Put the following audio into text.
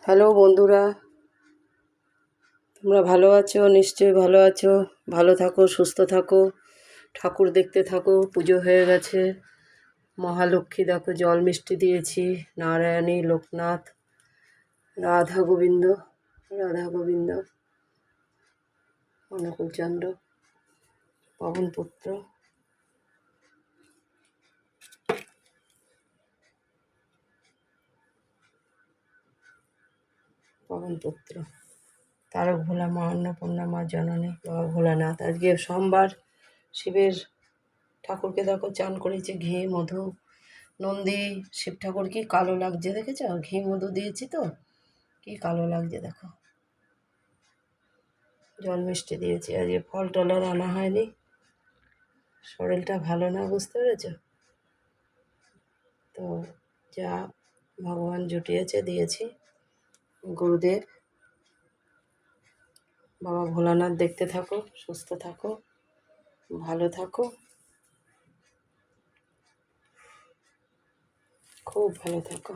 Hello বন্ধুরা, তোমরা ভালো আছো? নিশ্চয়ই ভালো আছো। ভালো থাকো, সুস্থ থাকো, ঠাকুর দেখতে থাকো। পুজো হয়ে গেছে। মহালক্ষ্মী দেখো জল মিষ্টি দিয়েছি। নারায়ণী, লোকনাথ, রাধা গোবিন্দ, অনুকূলচন্দ্র, পবনপুত্র, তারক ভোলা মা, অন্নপূর্ণা মা, জননী, বাবা ভোলানাথ। আজকে সোমবার, শিবের ঠাকুরকে দেখো চান করেছে ঘি মধু নন্দী। শিব ঠাকুর কি কালো লাগছে দেখেছ? ঘি মধু দিয়েছি তো কি কালো লাগছে দেখো। জল মিষ্টি দিয়েছি। আজকে ফল টল আর আনা হয়নি, শরীরটা ভালো না, বুঝতে পেরেছ তো। যা ভগবান জুটিয়েছে দিয়েছি। গুরুদেব, বাবা ভোলানাথ দেখতে থাকো, সুস্থ থাকো, ভালো থাকো, খুব ভালো থাকো।